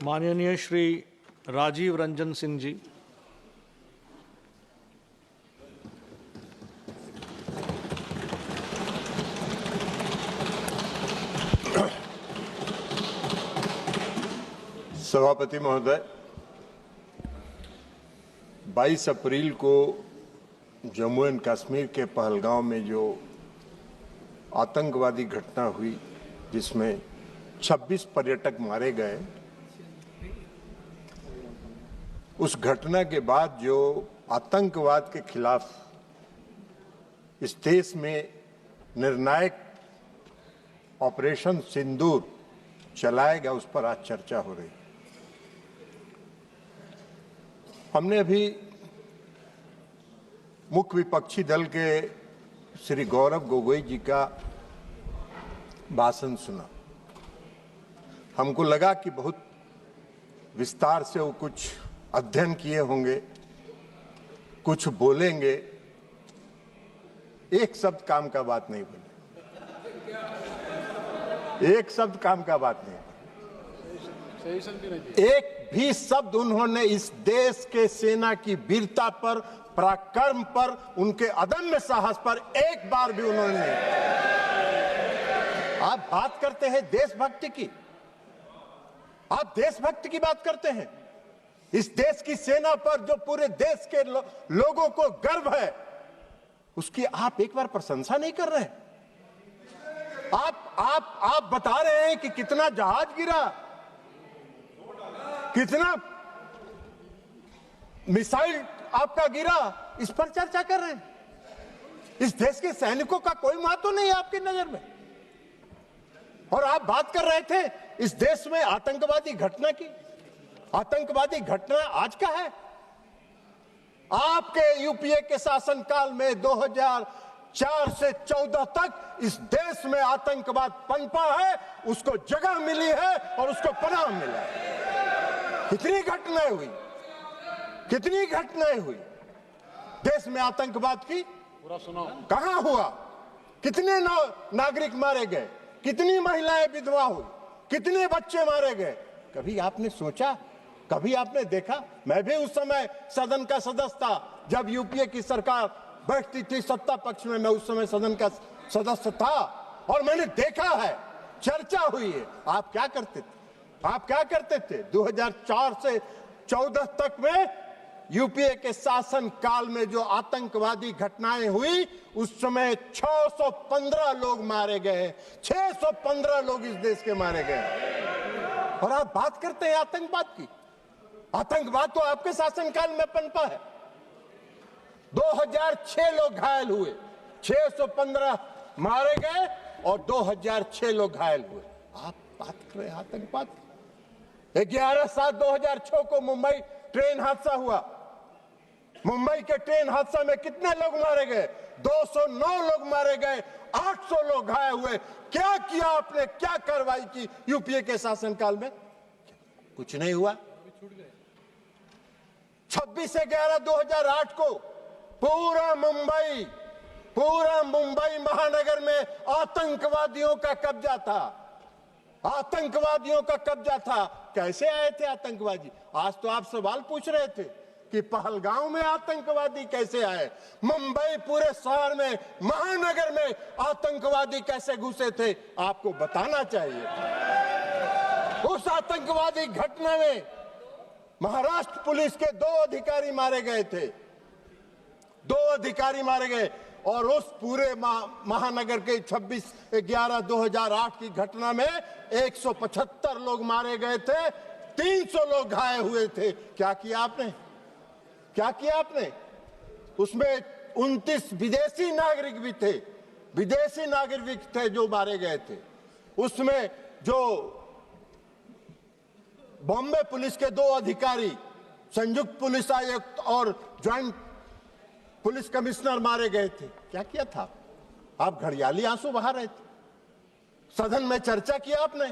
माननीय श्री राजीव रंजन सिंह जी। सभापति महोदय, 22 अप्रैल को जम्मू एंड कश्मीर के पहलगांव में जो आतंकवादी घटना हुई जिसमें 26 पर्यटक मारे गए, उस घटना के बाद जो आतंकवाद के खिलाफ इस देश में निर्णायक ऑपरेशन सिंदूर चलाया गया, उस पर आज चर्चा हो रही। हमने अभी मुख्य विपक्षी दल के श्री गौरव गोगोई जी का भाषण सुना। हमको लगा कि बहुत विस्तार से वो कुछ अध्ययन किए होंगे, कुछ बोलेंगे। एक शब्द काम का बात नहीं बोले, एक शब्द काम का बात नहीं, एक भी शब्द उन्होंने इस देश के सेना की वीरता पर, पराक्रम पर, उनके अदम्य साहस पर एक बार भी उन्होंने नहीं। आप बात करते हैं देशभक्ति की, आप देशभक्ति की बात करते हैं। इस देश की सेना पर जो पूरे देश के लोगों को गर्व है, उसकी आप एक बार प्रशंसा नहीं कर रहे हैं। आप बता रहे हैं कि कितना जहाज गिरा, कितना मिसाइल आपका गिरा, इस पर चर्चा कर रहे हैं। इस देश के सैनिकों का कोई महत्व नहीं है आपकी नजर में। और आप बात कर रहे थे इस देश में आतंकवादी घटना की। आतंकवादी घटना आज का है। आपके यूपीए के शासनकाल में 2004 से 14 तक इस देश में आतंकवाद पनपा है, उसको जगह मिली है और उसको पनाह मिला है। कितनी घटनाएं हुई, कितनी घटनाएं हुई देश में आतंकवाद की। पूरा सुनाओ, कहां हुआ, कितने नागरिक मारे गए, कितनी महिलाएं विधवा हुई, कितने बच्चे मारे गए। कभी आपने सोचा, कभी आपने देखा? मैं भी उस समय सदन का सदस्य था जब यूपीए की सरकार बैठती थी सत्ता पक्ष में। मैं उस समय सदन का सदस्य था और मैंने देखा है, चर्चा हुई है। आप क्या करते थे? आप क्या करते थे 2004 से 14 तक में यूपीए के शासन काल में जो आतंकवादी घटनाएं हुई, उस समय 615 लोग मारे गए, 615 लोग इस देश के मारे गए। और आप बात करते हैं आतंकवाद की। आतंकवाद तो आपके शासनकाल में पनपा है। 2006 लोग घायल हुए, 615 मारे गए और 2006 लोग घायल हुए। आप बात कर रहे हैं आतंकवाद। 11/7/2006 को मुंबई ट्रेन हादसा हुआ। मुंबई के ट्रेन हादसा में कितने लोग मारे गए? 209 लोग मारे गए, 800 लोग घायल हुए। क्या किया आपने, क्या कार्रवाई की यूपीए के शासनकाल में? कुछ नहीं हुआ। 26/11/2008 को पूरा मुंबई महानगर में आतंकवादियों का कब्जा था। आतंकवादियों का कब्जा था। कैसे आए थे आतंकवादी? आज तो आप सवाल पूछ रहे थे कि पहलगांव में आतंकवादी कैसे आए, मुंबई पूरे शहर में, महानगर में आतंकवादी कैसे घुसे थे, आपको बताना चाहिए। उस आतंकवादी घटना में महाराष्ट्र पुलिस के 2 अधिकारी मारे गए थे, 2 अधिकारी मारे गए। और उस पूरे महानगर के 26/11/2008 की घटना में 175 लोग मारे गए थे, 300 लोग घायल हुए थे। क्या किया आपने? क्या किया आपने? उसमें 29 विदेशी नागरिक भी थे, विदेशी नागरिक थे जो मारे गए थे। उसमें जो बॉम्बे पुलिस के 2 अधिकारी, संयुक्त पुलिस आयुक्त और ज्वाइंट पुलिस कमिश्नर मारे गए थे। क्या किया था? आप घड़ियाली आंसू बहा रहे थे। सदन में चर्चा किया आपने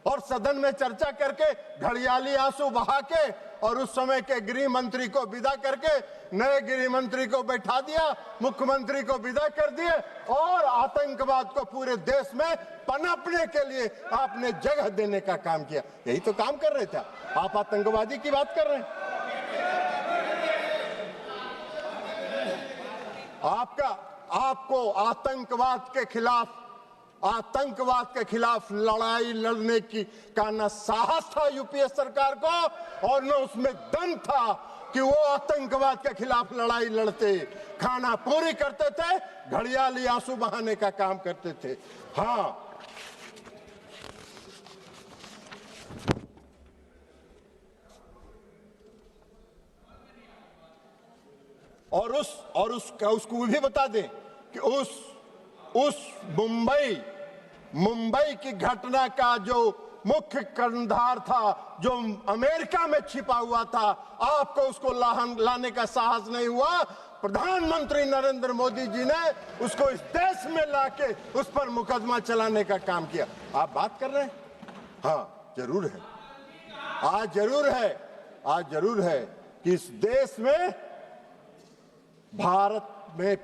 और सदन में चर्चा करके घड़ियाली आंसू बहा के और उस समय के गृह मंत्री को विदा करके नए गृह मंत्री को बैठा दिया, मुख्यमंत्री को विदा कर दिए और आतंकवाद को पूरे देश में पनपने के लिए आपने जगह देने का काम किया। यही तो काम कर रहे थे आप। आतंकवादी की बात कर रहे हैं। आपको आतंकवाद के खिलाफ लड़ाई लड़ने का न साहस था यूपीए सरकार को और न उसमें दम था कि वो आतंकवाद के खिलाफ लड़ाई लड़ते। खाना पूरी करते थे, घड़ियाली आंसू बहाने का काम करते थे। हाँ, और उसको भी बता दें कि उस मुंबई की घटना का जो मुख्य कर्णधार था, जो अमेरिका में छिपा हुआ था, आपको उसको लाने का साहस नहीं हुआ। प्रधानमंत्री नरेंद्र मोदी जी ने उसको इस देश में लाके उस पर मुकदमा चलाने का काम किया। आप बात कर रहे हैं? हाँ, जरूर है। आज जरूर है कि इस देश में भारत ने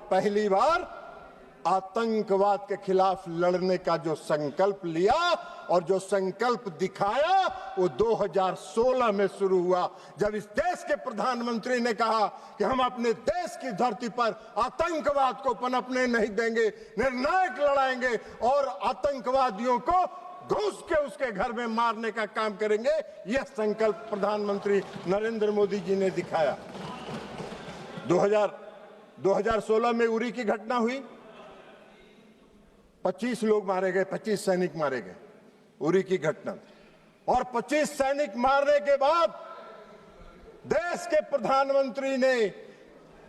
पहली बार आतंकवाद के खिलाफ लड़ने का जो संकल्प लिया और जो संकल्प दिखाया वो 2016 में शुरू हुआ, जब इस देश के प्रधानमंत्री ने कहा कि हम अपने देश की धरती पर आतंकवाद को पनपने नहीं देंगे, निर्णायक लड़ाएंगे और आतंकवादियों को घुस के उसके घर में मारने का काम करेंगे। यह संकल्प प्रधानमंत्री नरेंद्र मोदी जी ने दिखाया। 2016 में उरी की घटना हुई, 25 लोग मारे गए, 25 सैनिक मारे गए, उरी की घटना। और 25 सैनिक मारने के बाद देश के प्रधानमंत्री ने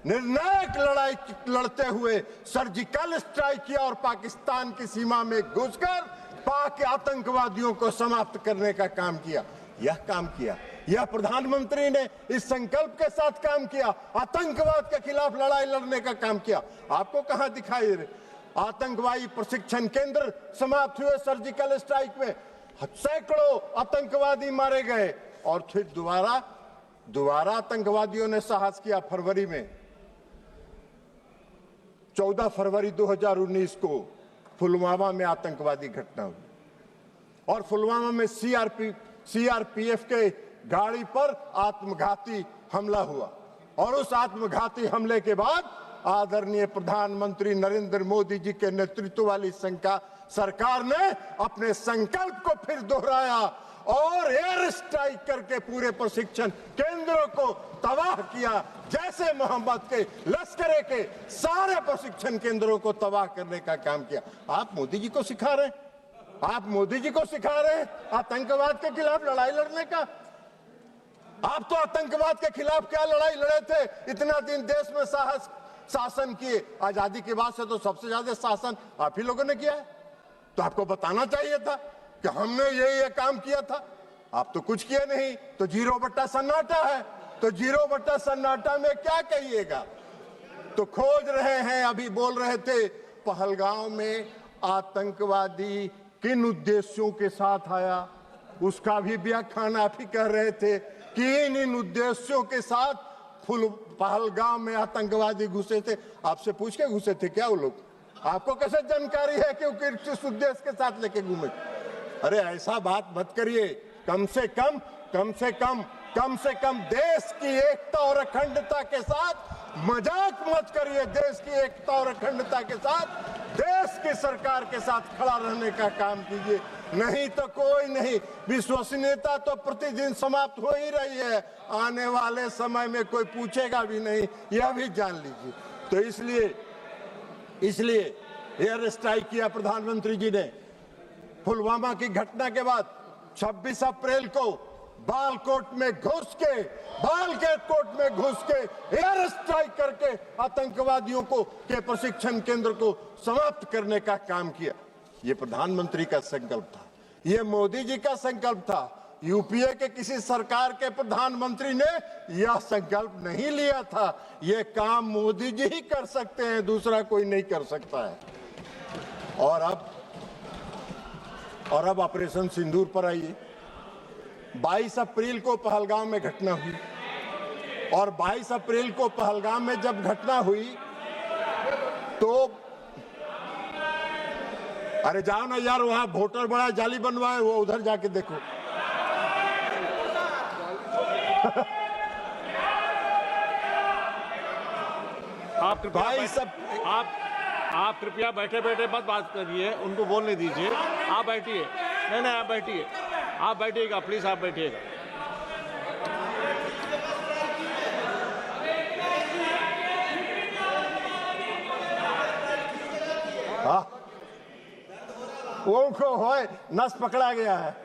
निर्णायक लड़ाई लड़ते हुए सर्जिकल स्ट्राइक किया और पाकिस्तान की सीमा में घुसकर पाक आतंकवादियों को समाप्त करने का काम किया। यह प्रधानमंत्री ने इस संकल्प के साथ काम किया, आतंकवाद के खिलाफ लड़ाई लड़ने का काम किया। आपको कहां दिखाई दे? आतंकवादी प्रशिक्षण केंद्र समाप्त हुए सर्जिकल स्ट्राइक में, सैकड़ों आतंकवादी मारे गए और फिर दोबारा आतंकवादियों ने साहस किया। फरवरी में 14 फरवरी 2019 को पुलवामा में आतंकवादी घटना हुई और पुलवामा में सीआरपीएफ के गाड़ी पर आत्मघाती हमला हुआ और उस आत्मघाती हमले के बाद आदरणीय प्रधानमंत्री नरेंद्र मोदी जी के नेतृत्व वाली सरकार ने अपने संकल्प को फिर दोहराया और एयर स्ट्राइक करके पूरे प्रशिक्षण केंद्रों को तबाह किया। जैसे मोहम्मद के लश्करे के सारे प्रशिक्षण केंद्रों को तबाह करने का काम किया। आप मोदी जी को सिखा रहे हैं आतंकवाद के खिलाफ लड़ाई लड़ने का। आप तो आतंकवाद के खिलाफ क्या लड़ाई लड़े थे? इतना दिन देश में शासन किए। आजादी के बाद से तो सबसे ज्यादा शासन आप ही लोगों ने किया है। तो आपको बताना चाहिए था कि हमने ये काम किया था। आप तो कुछ किए नहीं, तो 0 सन्नाटा है। तो 0 सन्नाटा में क्या कहिएगा? तो खोज रहे हैं। अभी बोल रहे थे पहलगांव में आतंकवादी किन उद्देश्यों के साथ आया, उसका भी व्याख्यान आप ही कर रहे थे कि इन उद्देश्यों के साथ पहलगांव में आतंकवादी घुसे थे। आपसे पूछ के घुसे थे क्या वो लोग? आपको कैसे जानकारी है कि वो किस उद्देश्य के साथ लेके घूमे? अरे ऐसा बात मत करिए। कम से कम देश की एकता और अखंडता के साथ मजाक मत करिए। देश की एकता और अखंडता के साथ देश की सरकार के साथ खड़ा रहने का काम कीजिए। नहीं तो कोई नहीं। विश्वसनीयता तो प्रतिदिन समाप्त हो ही रही है। आने वाले समय में कोई पूछेगा भी नहीं, यह भी जान लीजिए। तो इसलिए एयर स्ट्राइक किया प्रधानमंत्री जी ने। पुलवामा की घटना के बाद 26 अप्रैल को बालकोट में घुस के एयर स्ट्राइक करके आतंकवादियों के प्रशिक्षण केंद्र को समाप्त करने का काम किया। ये प्रधानमंत्री का संकल्प था, ये मोदी जी का संकल्प था। यूपीए के किसी सरकार के प्रधानमंत्री ने यह संकल्प नहीं लिया था। यह काम मोदी जी ही कर सकते हैं, दूसरा कोई नहीं कर सकता है। और अब ऑपरेशन सिंदूर पर आइए। 22 अप्रैल को पहलगाम में घटना हुई और 22 अप्रैल को पहलगाम में जब घटना हुई तो अरे जाओ ना यार, वहां वोटर बड़ा जाली बनवाए, वो उधर जाके देखो। आप कृपया भाई सब आप कृपया बैठे बैठे मत बात करिए, उनको बोलने दीजिए। आप बैठिए। नहीं, आप बैठिए। आप बैठिएगा, प्लीज आप बैठिएगा। हाँ, उनको होए नस पकड़ा गया है,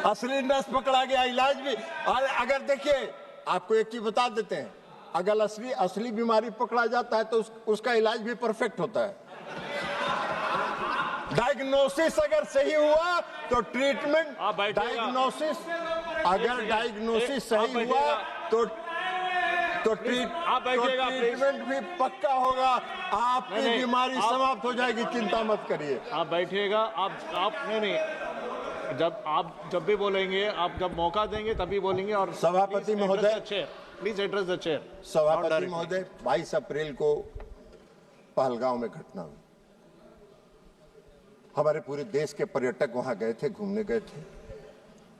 असली नस पकड़ा गया। इलाज भी, और अगर देखिए आपको एक चीज बता देते हैं, अगर असली बीमारी पकड़ा जाता है तो उसका इलाज भी परफेक्ट होता है। डायग्नोसिस अगर सही हुआ तो ट्रीटमेंट, डायग्नोसिस अगर डायग्नोसिस सही हुआ तो ट्रीटमेंट भी पक्का होगा। आपकी बीमारी समाप्त हो जाएगी, चिंता मत करिए। आप बैठिएगा। आप नहीं, जब भी बोलेंगे, आप जब मौका देंगे तभी बोलेंगे। और सभापति महोदय, प्लीज एड्रेस द चेयर। सभापति महोदय, 22 अप्रैल को पहलगाम में घटना हुई। हमारे पूरे देश के पर्यटक वहां गए थे, घूमने गए थे,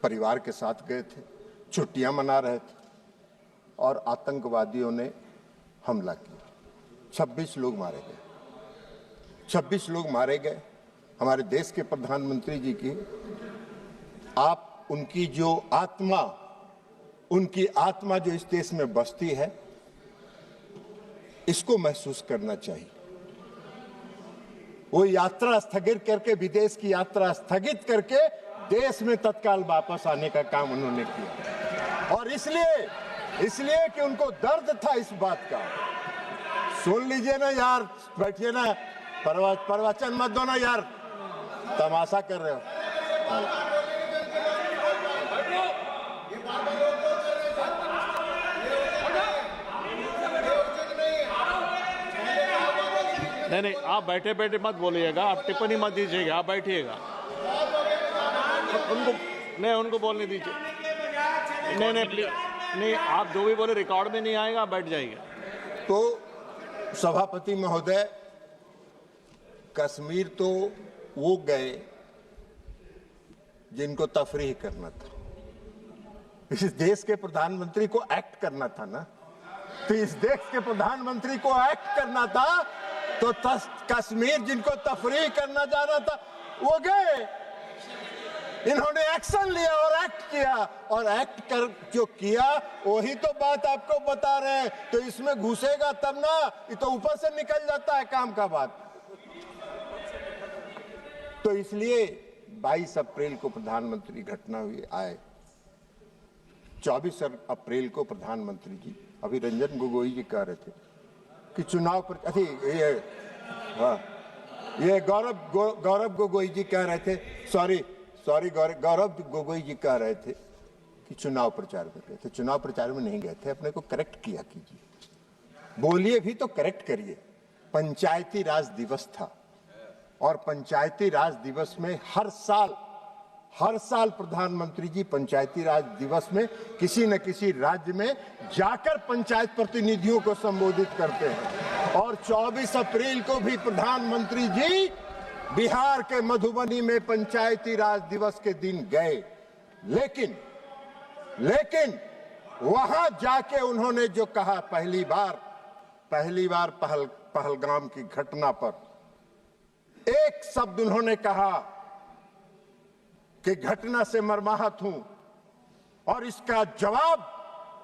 परिवार के साथ गए थे, छुट्टियां मना रहे थे और आतंकवादियों ने हमला किया। 26 लोग मारे गए। 26 लोग मारे गए। हमारे देश के प्रधानमंत्री जी की उनकी आत्मा जो इस देश में बसती है, इसको महसूस करना चाहिए। वो यात्रा स्थगित करके, विदेश की यात्रा स्थगित करके देश में तत्काल वापस आने का काम उन्होंने किया। और इसलिए कि उनको दर्द था इस बात का। सुन लीजिए ना यार, बैठिए ना, प्रवचन मत दो ना यार, तमाशा कर रहे हो। नहीं, आप बैठे बैठे मत बोलिएगा, आप टिप्पणी मत दीजिएगा, आप बैठिएगा। उनको बोलने दीजिए। नहीं प्लीज, नहीं, आप जो भी बोले रिकॉर्ड में नहीं आएगा, आप बैठ जाइए। तो सभापति महोदय, कश्मीर तो वो गए जिनको तफरीह करना था। इस देश के प्रधानमंत्री को एक्ट करना था ना, तो इस देश के प्रधानमंत्री को एक्ट करना था, तो कश्मीर जिनको तफरीह करना जाना था वो गए। इन्होंने एक्शन लिया और एक्ट किया, और एक्ट कर जो किया वही तो बात आपको बता रहे हैं। तो इसमें घुसेगा तब ना, ये तो ऊपर से निकल जाता है काम का बात। तो इसलिए 22 अप्रैल को प्रधानमंत्री घटना हुई आए। 24 अप्रैल को प्रधानमंत्री जी, अभी रंजन गोगोई जी कह रहे थे कि चुनाव पर, ये गौरव गोगोई जी कह रहे थे, सॉरी गौरव गोगोई जी कह रहे थे कि चुनाव प्रचार में गए थे। चुनाव प्रचार में नहीं गए थे, अपने को करेक्ट किया कीजिए, बोलिए भी तो करेक्ट करिए। पंचायती राज दिवस था, और पंचायती राज दिवस में हर साल प्रधानमंत्री जी पंचायती राज दिवस में किसी न किसी राज्य में जाकर पंचायत प्रतिनिधियों को संबोधित करते हैं। और 24 अप्रैल को भी प्रधानमंत्री जी बिहार के मधुबनी में पंचायती राज दिवस के दिन गए। लेकिन वहां जाके उन्होंने जो कहा, पहली बार पहलगाम की घटना पर एक शब्द उन्होंने कहा कि घटना से मर्माहत हूं, और इसका जवाब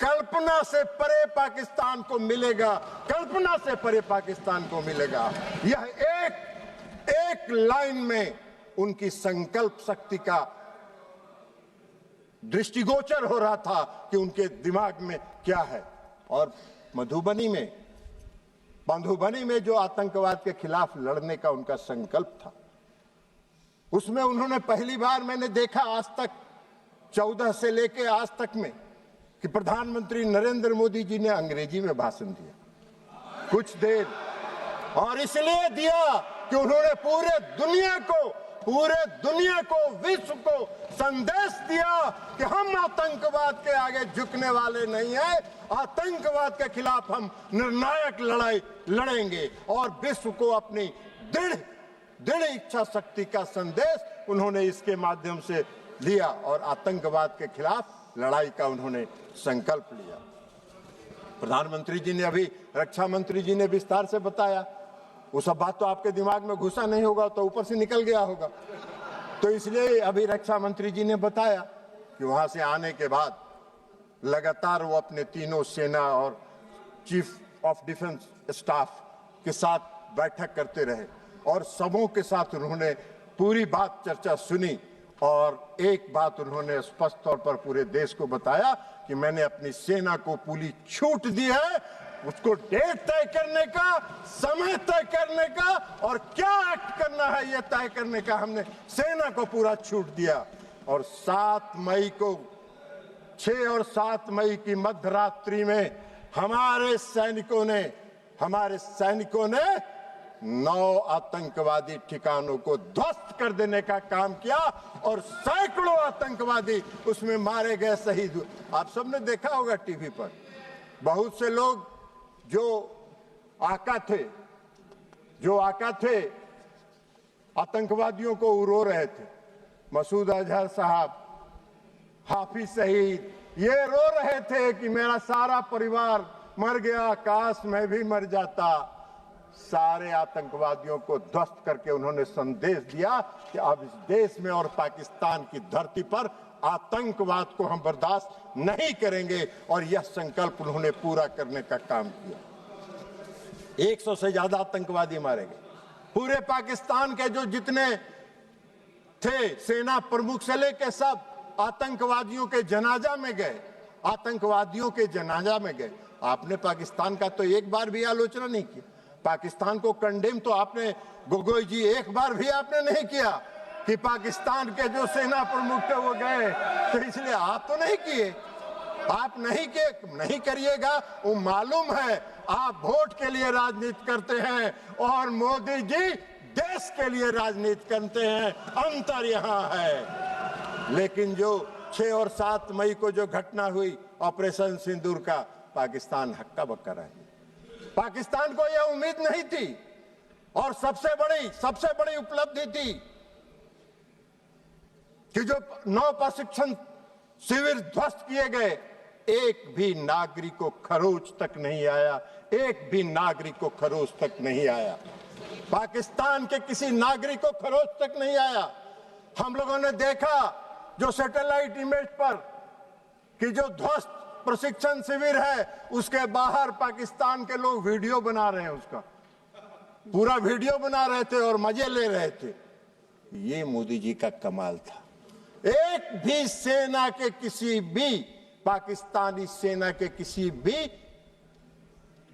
कल्पना से परे पाकिस्तान को मिलेगा, कल्पना से परे पाकिस्तान को मिलेगा। यह एक लाइन में उनकी संकल्प शक्ति का दृष्टिगोचर हो रहा था कि उनके दिमाग में क्या है। और मधुबनी में जो आतंकवाद के खिलाफ लड़ने का उनका संकल्प था, उसमें उन्होंने पहली बार मैंने देखा आज तक 14 से लेके आज तक में कि प्रधानमंत्री नरेंद्र मोदी जी ने अंग्रेजी में भाषण दिया कुछ देर, और इसलिए दिया कि उन्होंने पूरे दुनिया को पूरे दुनिया को, विश्व को संदेश दिया कि हम आतंकवाद के आगे झुकने वाले नहीं हैं। आतंकवाद के खिलाफ हम निर्णायक लड़ाई लड़ेंगे और विश्व को अपनी दृढ़ इच्छा शक्ति का संदेश उन्होंने इसके माध्यम से लिया और आतंकवाद के खिलाफ लड़ाई का उन्होंने संकल्प लिया। प्रधानमंत्री जी ने, अभी रक्षा मंत्री जी ने विस्तार से बताया। वो सब बात तो आपके दिमाग में घुसा नहीं होगा, तो ऊपर से निकल गया होगा। तो इसलिए अभी रक्षा मंत्री जी ने बताया कि वहां से आने के बाद लगातार वो अपने तीनों सेना और चीफ ऑफ डिफेंस स्टाफ के साथ बैठक करते रहे और सबों के साथ उन्होंने पूरी बात चर्चा सुनी और एक बात उन्होंने स्पष्ट तौर पर पूरे देश को बताया कि मैंने अपनी सेना को पूरी छूट दी है, उसको डेट तय करने का, समय तय करने का और क्या एक्ट करना है यह तय करने का हमने सेना को पूरा छूट दिया। और 7 मई को, 6 और 7 मई की मध्यरात्रि में हमारे सैनिकों ने 9 आतंकवादी ठिकानों को ध्वस्त कर देने का काम किया और सैकड़ों आतंकवादी उसमें मारे गए, शहीद हुए। आप सबने देखा होगा टीवी पर, बहुत से लोग जो आका थे आतंकवादियों को उरो रहे थे। मसूद अजहर साहब, हाफिज शहीद, ये रो रहे थे कि मेरा सारा परिवार मर गया, काश मैं भी मर जाता। सारे आतंकवादियों को ध्वस्त करके उन्होंने संदेश दिया कि अब इस देश में और पाकिस्तान की धरती पर आतंकवाद को हम बर्दाश्त नहीं करेंगे और यह संकल्प उन्होंने पूरा करने का काम किया। 100 से ज्यादा आतंकवादी मारे गए। पूरे पाकिस्तान के जो जितने थे सेना प्रमुख से लेकर सब आतंकवादियों के जनाजा में गए। आपने पाकिस्तान का तो एक बार भी आलोचना नहीं की। पाकिस्तान को कंडेम तो आपने, गोगोई जी, एक बार भी आपने नहीं किया कि पाकिस्तान के जो सेना प्रमुख थे वो गए। तो इसलिए आप तो नहीं किए, आप नहीं करिएगा। वो मालूम है आप वोट के लिए राजनीति करते हैं और मोदी जी देश के लिए राजनीति करते हैं, अंतर यहाँ है। लेकिन जो 6 और 7 मई को जो घटना हुई ऑपरेशन सिंदूर का, पाकिस्तान हक्का बक्का रहा। पाकिस्तान को यह उम्मीद नहीं थी और सबसे बड़ी उपलब्धि थी कि जो 9 प्रशिक्षण शिविर ध्वस्त किए गए, एक भी नागरिक को खरोच तक नहीं आया। पाकिस्तान के किसी नागरिक को खरोच तक नहीं आया। हम लोगों ने देखा जो सैटेलाइट इमेज पर कि जो ध्वस्त प्रशिक्षण शिविर है उसके बाहर पाकिस्तान के लोग वीडियो बना रहे हैं, उसका पूरा वीडियो बना रहे थे और मजे ले रहे थे। ये मोदी जी का कमाल था। एक भी सेना के किसी भी, पाकिस्तानी सेना के किसी भी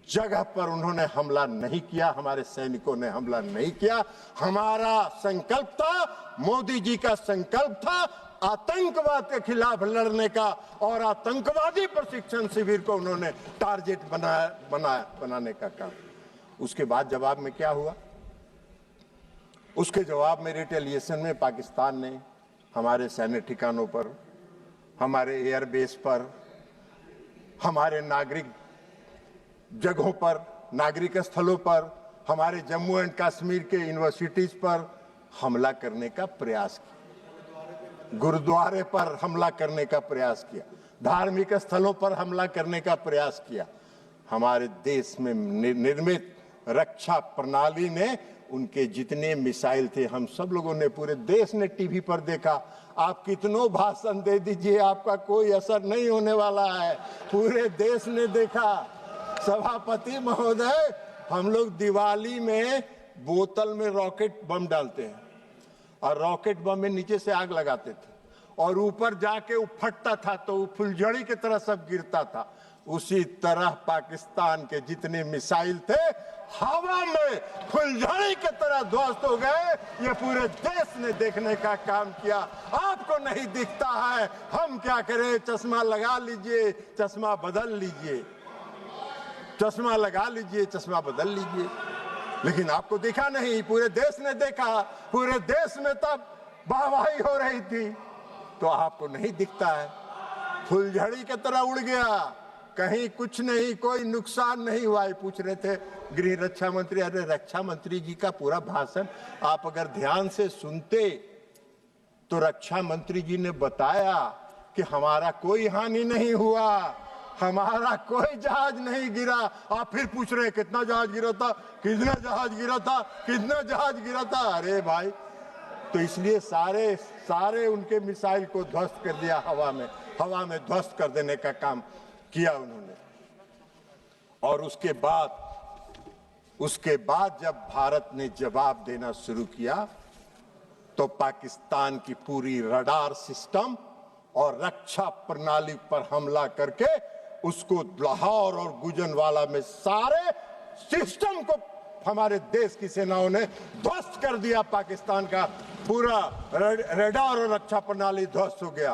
जगह पर उन्होंने हमला नहीं किया, हमारे सैनिकों ने हमला नहीं किया। हमारा संकल्प था, मोदी जी का संकल्प था आतंकवाद के खिलाफ लड़ने का और आतंकवादी प्रशिक्षण शिविर को उन्होंने टारगेट बनाने का काम। उसके बाद जवाब में क्या हुआ? उसके जवाब में रिटेलिएशन में पाकिस्तान ने हमारे सैन्य ठिकानों पर, हमारे एयरबेस पर, हमारे नागरिक जगहों पर, नागरिक स्थलों पर, हमारे जम्मू एंड कश्मीर के यूनिवर्सिटीज पर हमला करने का प्रयास किया, गुरुद्वारे पर हमला करने का प्रयास किया, धार्मिक स्थलों पर हमला करने का प्रयास किया। हमारे देश में निर्मित रक्षा प्रणाली ने उनके जितने मिसाइल थे, हम सब लोगों ने, पूरे देश ने टीवी पर देखा। आप कितनों भाषण दे दीजिए, आपका कोई असर नहीं होने वाला है। पूरे देश ने देखा। सभापति महोदय, हम लोग दिवाली में बोतल में रॉकेट बम डालते हैं और रॉकेट बम में नीचे से आग लगाते थे और ऊपर जाके वो फटता था तो वो फुलझड़ी की तरह सब गिरता था। उसी तरह पाकिस्तान के जितने मिसाइल थे हवा में फुलझड़ी की तरह ध्वस्त हो गए। ये पूरे देश ने देखने का काम किया। आपको नहीं दिखता है, हम क्या करें? चश्मा लगा लीजिए, चश्मा बदल लीजिए, चश्मा लगा लीजिए, चश्मा बदल लीजिए। लेकिन आपको दिखा नहीं, पूरे देश ने देखा, पूरे देश में तब वाहवाही हो रही थी, तो आपको नहीं दिखता है। फुलझड़ी की तरह उड़ गया, कहीं कुछ नहीं, कोई नुकसान नहीं हुआ। पूछ रहे थे गृह रक्षा मंत्री, अरे रक्षा मंत्री जी का पूरा भाषण आप अगर ध्यान से सुनते तो रक्षा मंत्री जी ने बताया कि हमारा कोई हानि नहीं हुआ, हमारा कोई जहाज नहीं गिरा। आप फिर पूछ रहे हैं कितना जहाज गिरा था, कितना जहाज गिरा था, कितना जहाज गिरा था। अरे भाई, तो इसलिए सारे उनके मिसाइल को ध्वस्त कर दिया, हवा में ध्वस्त कर देने का काम किया उन्होंने। और उसके बाद जब भारत ने जवाब देना शुरू किया तो पाकिस्तान की पूरी रडार सिस्टम और रक्षा प्रणाली पर हमला करके उसको लाहौर और गुजरांवाला में सारे सिस्टम को हमारे देश की सेनाओं ने ध्वस्त कर दिया। पाकिस्तान का पूरा रडार और रक्षा प्रणाली ध्वस्त हो गया।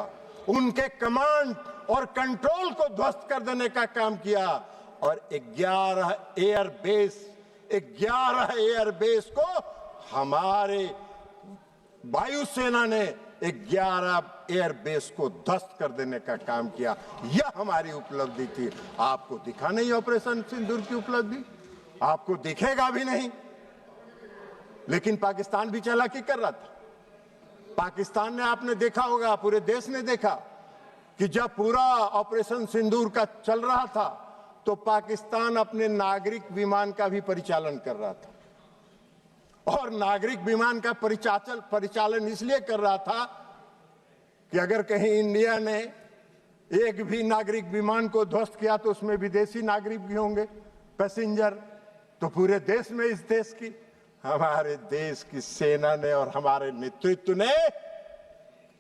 उनके कमांड और कंट्रोल को ध्वस्त कर देने का काम किया। और 11 एयरबेस को हमारे वायुसेना ने 11 एयरबेस को ध्वस्त कर देने का काम किया। यह हमारी उपलब्धि थी। आपको दिखा नहीं ऑपरेशन सिंदूर की उपलब्धि, आपको दिखेगा भी नहीं। लेकिन पाकिस्तान भी चालाकी कर रहा था। पाकिस्तान ने, आपने देखा होगा, पूरे देश ने देखा कि जब पूरा ऑपरेशन सिंदूर का चल रहा था तो पाकिस्तान अपने नागरिक विमान का भी परिचालन कर रहा था। और नागरिक विमान का परिचालन इसलिए कर रहा था कि अगर कहीं इंडिया ने एक भी नागरिक विमान को ध्वस्त किया तो उसमें विदेशी नागरिक भी होंगे, पैसेंजर। तो पूरे देश में, इस देश की, हमारे देश की सेना ने और हमारे नेतृत्व ने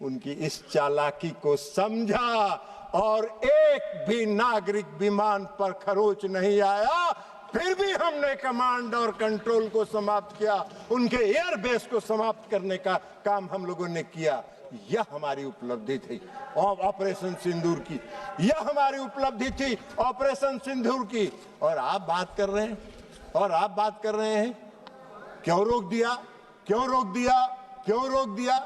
उनकी इस चालाकी को समझा और एक भी नागरिक विमान पर खरोच नहीं आया। फिर भी हमने कमांड और कंट्रोल को समाप्त किया, उनके एयरबेस को समाप्त करने का काम हम लोगों ने किया। यह हमारी उपलब्धि थी ऑपरेशन सिंदूर की, यह हमारी उपलब्धि थी ऑपरेशन सिंदूर की। और आप बात कर रहे हैं क्यों रोक दिया, क्यों रोक दिया, क्यों रोक दिया?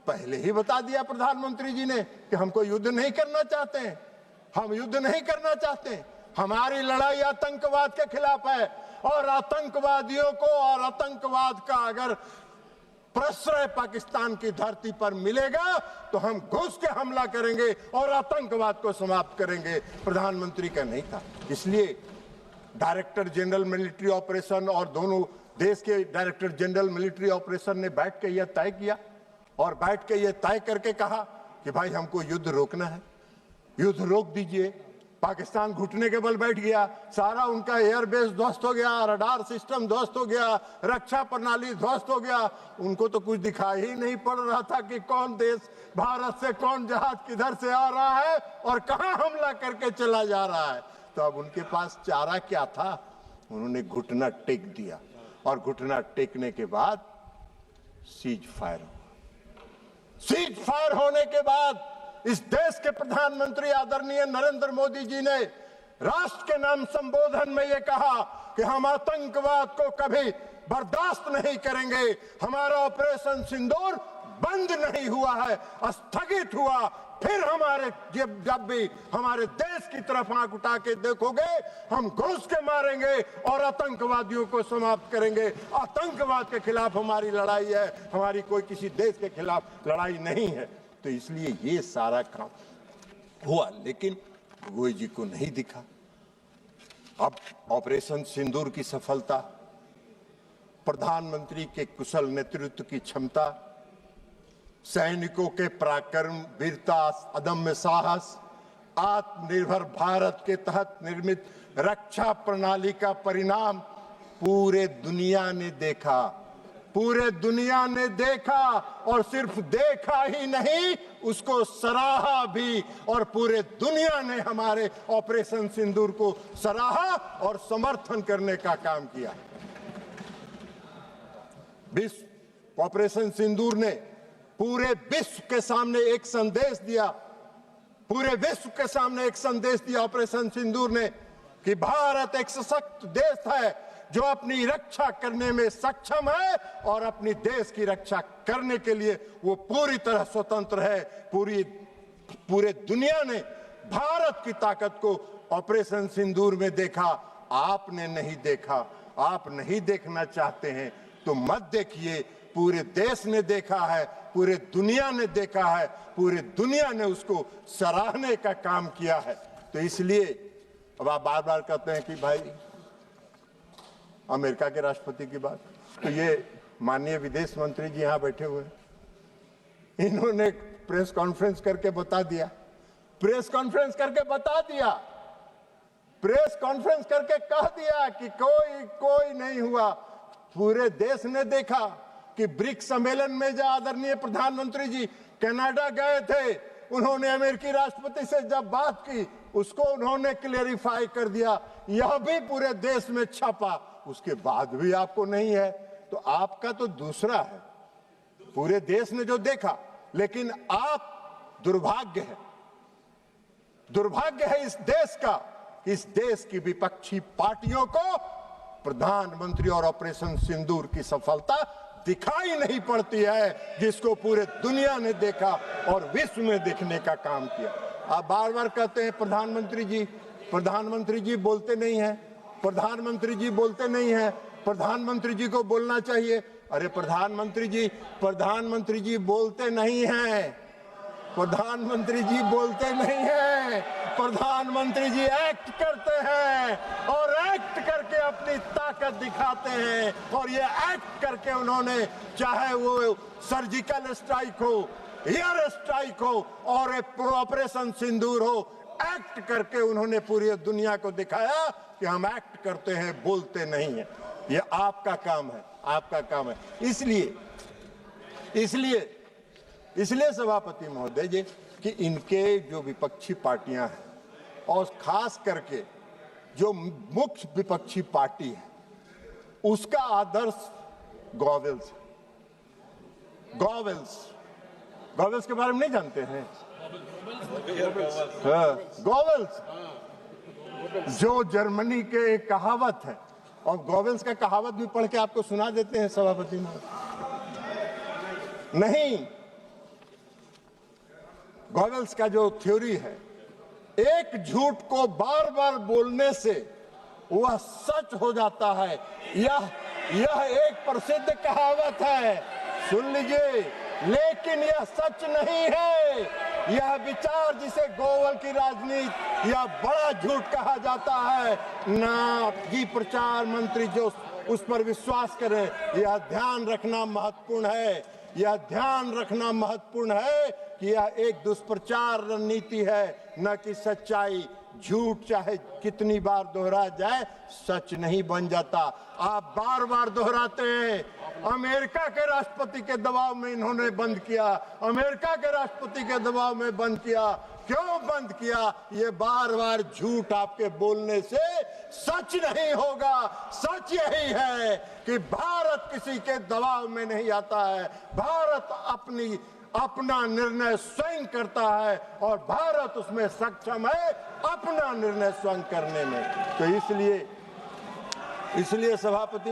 पहले ही बता दिया प्रधानमंत्री जी ने कि हमको युद्ध नहीं करना चाहते हैं, हम युद्ध नहीं करना चाहते। हमारी लड़ाई आतंकवाद के खिलाफ है और आतंकवादियों को और आतंकवाद का अगर प्रश्रय पाकिस्तान की धरती पर मिलेगा तो हम घुस के हमला करेंगे और आतंकवाद को समाप्त करेंगे। प्रधानमंत्री का नहीं था। इसलिए डायरेक्टर जनरल मिलिट्री ऑपरेशन और दोनों देश के डायरेक्टर जनरल मिलिट्री ऑपरेशन ने बैठ के यह तय किया और बैठ के यह तय करके कहा कि भाई हमको युद्ध रोकना है, युद्ध रोक दीजिए। पाकिस्तान घुटने के बल बैठ गया, सारा उनका एयरबेस ध्वस्त हो गया, रडार सिस्टम ध्वस्त हो गया, रक्षा प्रणाली ध्वस्त हो गया। उनको तो कुछ दिखाई ही नहीं पड़ रहा था कि कौन देश, भारत से कौन जहाज किधर से आ रहा है और कहां हमला करके चला जा रहा है। तो अब उनके पास चारा क्या था? उन्होंने घुटना टेक दिया और घुटना टेकने के बाद सीज फायर हुआ। सीज फायर होने के बाद इस देश के प्रधानमंत्री आदरणीय नरेंद्र मोदी जी ने राष्ट्र के नाम संबोधन में यह कहा कि हम आतंकवाद को कभी बर्दाश्त नहीं करेंगे। हमारा ऑपरेशन सिंदूर बंद नहीं हुआ है, स्थगित हुआ। फिर हमारे जब भी हमारे देश की तरफ आंख उठा के देखोगे, हम घुस के मारेंगे और आतंकवादियों को समाप्त करेंगे। आतंकवाद के खिलाफ हमारी लड़ाई है, हमारी कोई किसी देश के खिलाफ लड़ाई नहीं है। तो इसलिए ये सारा काम हुआ, लेकिन गोई जी को नहीं दिखा। अब ऑपरेशन सिंदूर की सफलता, प्रधानमंत्री के कुशल नेतृत्व की क्षमता, सैनिकों के पराक्रम, वीरता, अदम्य साहस, आत्मनिर्भर भारत के तहत निर्मित रक्षा प्रणाली का परिणाम पूरे दुनिया ने देखा। पूरे दुनिया ने देखा और सिर्फ देखा ही नहीं, उसको सराहा भी। और पूरे दुनिया ने हमारे ऑपरेशन सिंदूर को सराहा और समर्थन करने का काम किया। विश्व ऑपरेशन सिंदूर ने पूरे विश्व के सामने एक संदेश दिया, पूरे विश्व के सामने एक संदेश दिया ऑपरेशन सिंदूर ने कि भारत एक सशक्त देश है जो अपनी रक्षा करने में सक्षम है और अपनी देश की रक्षा करने के लिए वो पूरी तरह स्वतंत्र है। पूरे दुनिया ने भारत की ताकत को ऑपरेशन सिंदूर में देखा, आपने नहीं देखा। आप नहीं देखना चाहते हैं तो मत देखिए, पूरे देश ने देखा है, पूरे दुनिया ने देखा है, पूरे दुनिया ने उसको सराहने का काम किया है। तो इसलिए अब आप बार बार कहते हैं कि भाई अमेरिका के राष्ट्रपति की बात, तो ये माननीय विदेश मंत्री जी यहां बैठे हुए हैं, इन्होंने प्रेस कॉन्फ्रेंस करके बता दिया, प्रेस कॉन्फ्रेंस करके बता दिया, प्रेस कॉन्फ्रेंस करके कह दिया कि कोई नहीं हुआ। पूरे देश ने देखा कि ब्रिक्स सम्मेलन में जो आदरणीय प्रधानमंत्री जी कनाडा गए थे, उन्होंने अमेरिकी राष्ट्रपति से जब बात की उसको उन्होंने क्लेरिफाई कर दिया, यह भी पूरे देश में छपा, उसके बाद भी आपको नहीं है। तो आपका तो दूसरा है, पूरे देश ने जो देखा, लेकिन आप दुर्भाग्य है इस देश का, इस देश की विपक्षी पार्टियों को प्रधानमंत्री और ऑपरेशन सिंदूर की सफलता दिखाई नहीं पड़ती है, जिसको पूरे दुनिया ने देखा और विश्व में देखने का काम किया। आप बार बार कहते हैं प्रधानमंत्री जी बोलते नहीं हैं, प्रधानमंत्री जी बोलते नहीं हैं, प्रधानमंत्री जी को बोलना चाहिए। अरे प्रधानमंत्री जी बोलते नहीं हैं, प्रधानमंत्री जी बोलते नहीं हैं, प्रधानमंत्री जी एक्ट करते हैं और एक्ट करके अपनी ताकत दिखाते हैं। और ये एक्ट करके उन्होंने, चाहे वो सर्जिकल स्ट्राइक हो, एयर स्ट्राइक हो और ऑपरेशन सिंदूर हो, एक्ट करके उन्होंने पूरी दुनिया को दिखाया कि हम एक्ट करते हैं, बोलते नहीं हैं। ये आपका काम है, आपका काम है। इसलिए सभापति महोदय जी कि इनके जो विपक्षी पार्टियां हैं और खास करके जो मुख्य विपक्षी पार्टी है, उसका आदर्श गॉवेल्स के बारे में नहीं जानते हैं? गॉवेल्स जो जर्मनी के एक कहावत है, और गॉवेल्स का कहावत भी पढ़ के आपको सुना देते हैं सभापति महोदय। नहीं, गॉवेल्स का जो थ्योरी है, एक झूठ को बार बार बोलने से वह सच हो जाता है। यह एक प्रसिद्ध कहावत है, सुन लीजिए, लेकिन यह सच नहीं है। यह विचार जिसे गोवल की राजनीति या बड़ा झूठ कहा जाता है ना, कि प्रचार मंत्री जो उस पर विश्वास करें, यह ध्यान रखना महत्वपूर्ण है, यह ध्यान रखना महत्वपूर्ण है कि यह एक दुष्प्रचार रणनीति है, न कि सच्चाई। झूठ चाहे कितनी बार दोहरा जाए, सच नहीं बन जाता। आप बार बार दोहराते हैं, अमेरिका के राष्ट्रपति के दबाव में इन्होंने बंद किया, अमेरिका के राष्ट्रपति के दबाव में बंद किया। क्यों बंद किया? ये बार बार झूठ आपके बोलने से सच नहीं होगा। सच यही है कि भारत किसी के दबाव में नहीं आता है, भारत अपना निर्णय स्वयं करता है और भारत उसमें सक्षम है अपना निर्णय स्वयं करने में। तो इसलिए सभापति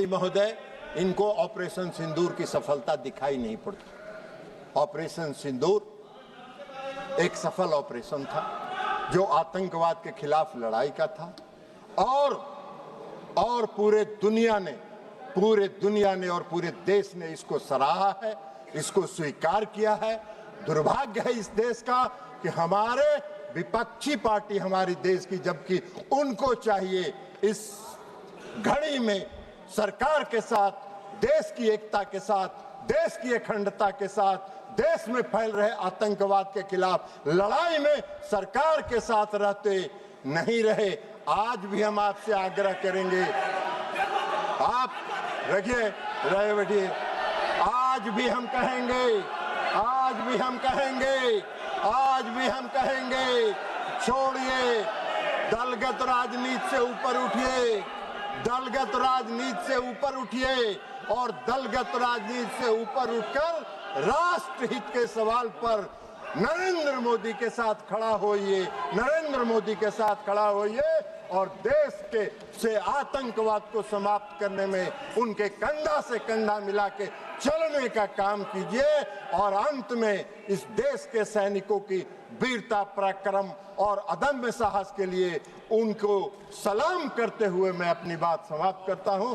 महोदय, इनको ऑपरेशन सिंदूर की सफलता दिखाई नहीं पड़ती। ऑपरेशन सिंदूर एक सफल ऑपरेशन था जो आतंकवाद के खिलाफ लड़ाई का था, और पूरे दुनिया ने और पूरे देश ने इसको सराहा है, इसको स्वीकार किया है। दुर्भाग्य है इस देश का कि हमारे विपक्षी पार्टी हमारी देश की, जबकि उनको चाहिए इस घड़ी में सरकार के साथ, देश की एकता के साथ, देश की अखंडता के साथ, देश में फैल रहे आतंकवाद के खिलाफ लड़ाई में सरकार के साथ रहते नहीं रहे। आज भी हम आपसे आग्रह करेंगे, आप बैठिए, आज भी हम कहेंगे, छोड़िए, दलगत राजनीति से ऊपर उठिए, दलगत राजनीति से ऊपर उठिए और दलगत राजनीति से ऊपर उठकर राष्ट्रहित के सवाल पर नरेंद्र मोदी के साथ खड़ा होइए, नरेंद्र मोदी के साथ खड़ा होइए और देश के से आतंकवाद को समाप्त करने में उनके कंधा से कंधा मिला के चलने का काम कीजिए। और अंत में इस देश के सैनिकों की वीरता, पराक्रम और अदम्य साहस के लिए उनको सलाम करते हुए मैं अपनी बात समाप्त करता हूं।